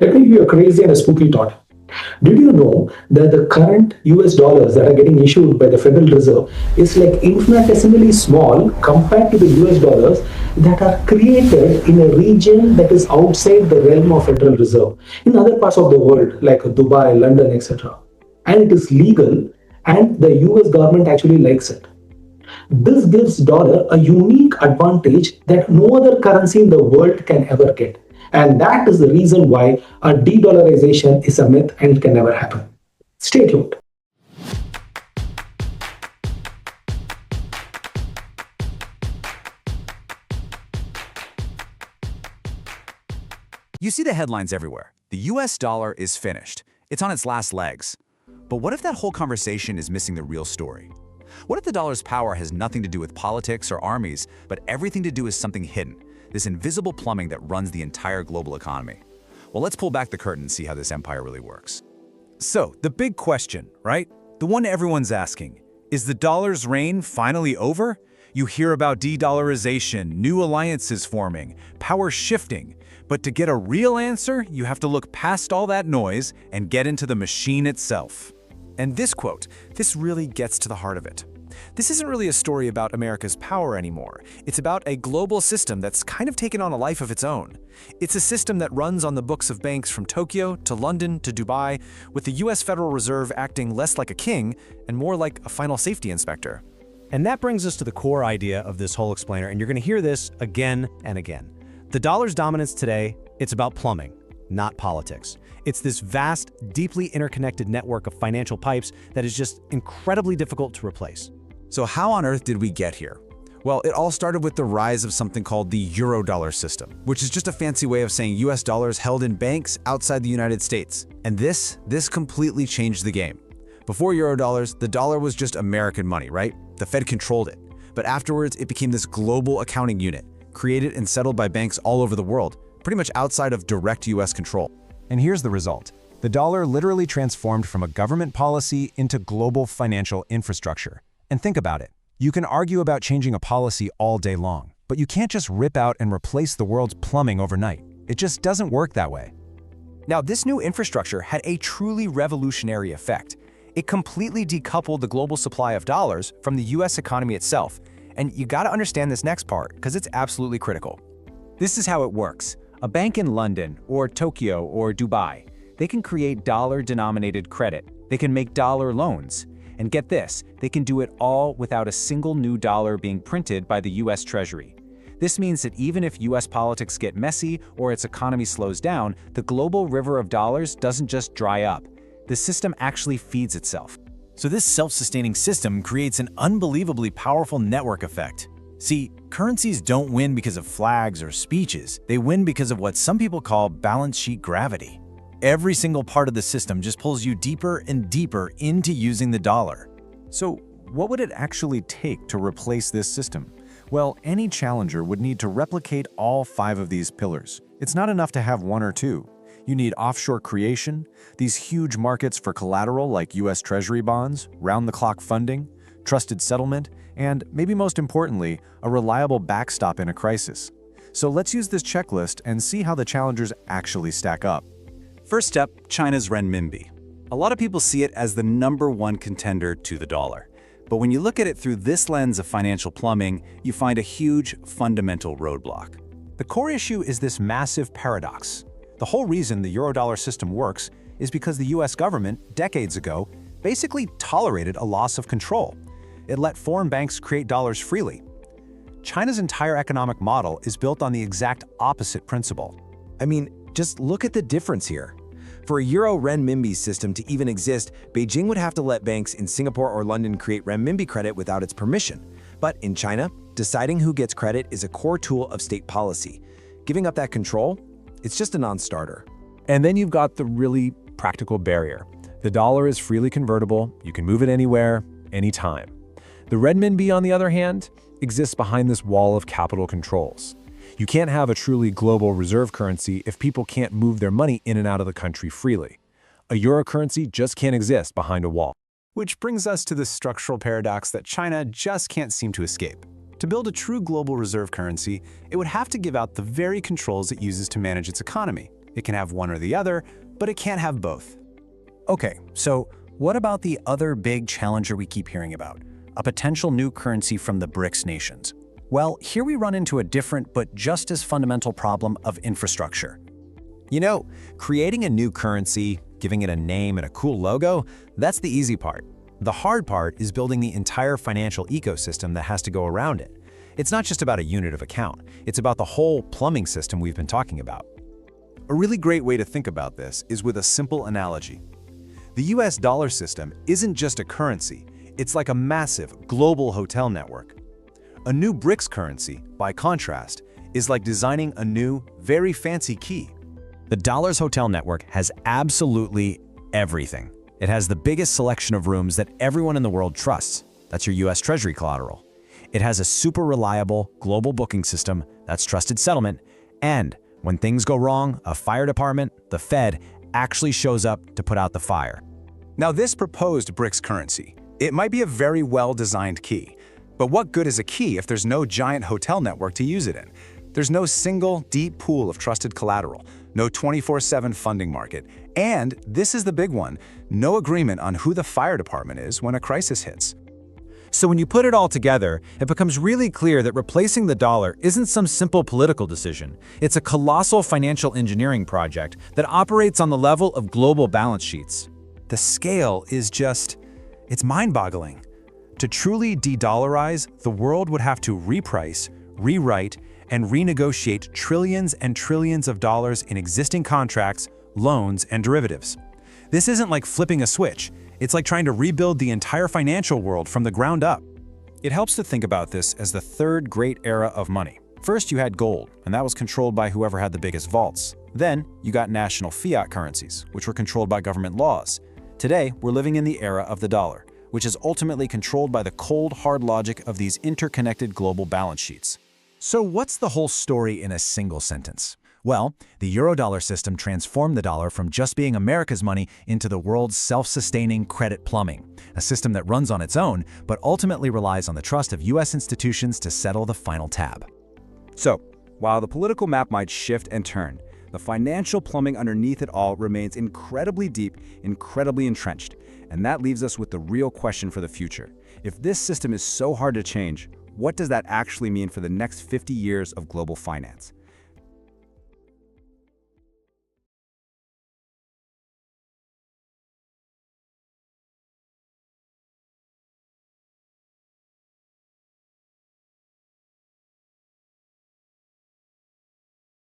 Let me give you a crazy and a spooky thought. Did you know that the current US dollars that are getting issued by the Federal Reserve is like infinitesimally small compared to the US dollars that are created in a region that is outside the realm of Federal Reserve in other parts of the world like Dubai, London, etc. And it is legal and the US government actually likes it. This gives dollar a unique advantage that no other currency in the world can ever get. And that is the reason why a de-dollarization is a myth and can never happen. Stay tuned. You see the headlines everywhere. The US dollar is finished. It's on its last legs. But what if that whole conversation is missing the real story? What if the dollar's power has nothing to do with politics or armies, but everything to do with something hidden, this invisible plumbing that runs the entire global economy? Well, let's pull back the curtain and see how this empire really works. So, the big question, right? The one everyone's asking, is the dollar's reign finally over? You hear about de-dollarization, new alliances forming, power shifting. But to get a real answer, you have to look past all that noise and get into the machine itself. And this quote, this really gets to the heart of it. This isn't really a story about America's power anymore. It's about a global system that's kind of taken on a life of its own. It's a system that runs on the books of banks from Tokyo to London to Dubai, with the US Federal Reserve acting less like a king and more like a final safety inspector. And that brings us to the core idea of this whole explainer, and you're going to hear this again and again. The dollar's dominance today, it's about plumbing, not politics. It's this vast, deeply interconnected network of financial pipes that is just incredibly difficult to replace. So how on earth did we get here? Well, it all started with the rise of something called the Eurodollar system, which is just a fancy way of saying US dollars held in banks outside the United States. And this completely changed the game. Before Eurodollars, the dollar was just American money, right? The Fed controlled it. But afterwards, it became this global accounting unit, created and settled by banks all over the world, pretty much outside of direct US control. And here's the result. The dollar literally transformed from a government policy into global financial infrastructure. And think about it. You can argue about changing a policy all day long, but you can't just rip out and replace the world's plumbing overnight. It just doesn't work that way. Now, this new infrastructure had a truly revolutionary effect. It completely decoupled the global supply of dollars from the US economy itself. And you gotta understand this next part, because it's absolutely critical. This is how it works. A bank in London, or Tokyo, or Dubai, they can create dollar-denominated credit. They can make dollar loans. And get this, they can do it all without a single new dollar being printed by the US Treasury. This means that even if US politics get messy or its economy slows down, the global river of dollars doesn't just dry up. The system actually feeds itself. So this self-sustaining system creates an unbelievably powerful network effect. See, currencies don't win because of flags or speeches. They win because of what some people call balance sheet gravity. Every single part of the system just pulls you deeper and deeper into using the dollar. So, what would it actually take to replace this system? Well, any challenger would need to replicate all 5 of these pillars. It's not enough to have 1 or 2. You need offshore creation, these huge markets for collateral like US Treasury bonds, round-the-clock funding, trusted settlement, and maybe most importantly, a reliable backstop in a crisis. So let's use this checklist and see how the challengers actually stack up. First up, China's renminbi. A lot of people see it as the #1 contender to the dollar. But when you look at it through this lens of financial plumbing, you find a huge fundamental roadblock. The core issue is this massive paradox. The whole reason the Eurodollar system works is because the US government, decades ago, basically tolerated a loss of control. It let foreign banks create dollars freely. China's entire economic model is built on the exact opposite principle. I mean, just look at the difference here. For a Euro renminbi system to even exist, Beijing would have to let banks in Singapore or London create renminbi credit without its permission. But in China, deciding who gets credit is a core tool of state policy. Giving up that control, it's just a non-starter. And then you've got the really practical barrier. The dollar is freely convertible, you can move it anywhere, anytime. The renminbi, on the other hand, exists behind this wall of capital controls. You can't have a truly global reserve currency if people can't move their money in and out of the country freely. A euro currency just can't exist behind a wall. Which brings us to the structural paradox that China just can't seem to escape. To build a true global reserve currency, it would have to give out the very controls it uses to manage its economy. It can have one or the other, but it can't have both. Okay, so what about the other big challenger we keep hearing about? A potential new currency from the BRICS nations. Well, here we run into a different but just as fundamental problem of infrastructure. You know, creating a new currency, giving it a name and a cool logo, that's the easy part. The hard part is building the entire financial ecosystem that has to go around it. It's not just about a unit of account, it's about the whole plumbing system we've been talking about. A really great way to think about this is with a simple analogy. The US dollar system isn't just a currency, it's like a massive global hotel network. A new BRICS currency, by contrast, is like designing a new, very fancy key. The Dollars Hotel Network has absolutely everything. It has the biggest selection of rooms that everyone in the world trusts. That's your US Treasury collateral. It has a super reliable global booking system, that's trusted settlement, and when things go wrong, a fire department, the Fed, actually shows up to put out the fire. Now this proposed BRICS currency, it might be a very well-designed key, but what good is a key if there's no giant hotel network to use it in? There's no single, deep pool of trusted collateral, no 24/7 funding market, and this is the big one, no agreement on who the fire department is when a crisis hits. So when you put it all together, it becomes really clear that replacing the dollar isn't some simple political decision. It's a colossal financial engineering project that operates on the level of global balance sheets. The scale is just, it's mind-boggling. To truly de-dollarize, the world would have to reprice, rewrite, and renegotiate trillions and trillions of dollars in existing contracts, loans, and derivatives. This isn't like flipping a switch. It's like trying to rebuild the entire financial world from the ground up. It helps to think about this as the third great era of money. First, you had gold, and that was controlled by whoever had the biggest vaults. Then, you got national fiat currencies, which were controlled by government laws. Today, we're living in the era of the dollar, which is ultimately controlled by the cold, hard logic of these interconnected global balance sheets. So what's the whole story in a single sentence? Well, the Eurodollar system transformed the dollar from just being America's money into the world's self-sustaining credit plumbing, a system that runs on its own, but ultimately relies on the trust of US institutions to settle the final tab. So, while the political map might shift and turn, the financial plumbing underneath it all remains incredibly deep, incredibly entrenched. And that leaves us with the real question for the future. If this system is so hard to change, what does that actually mean for the next 50 years of global finance?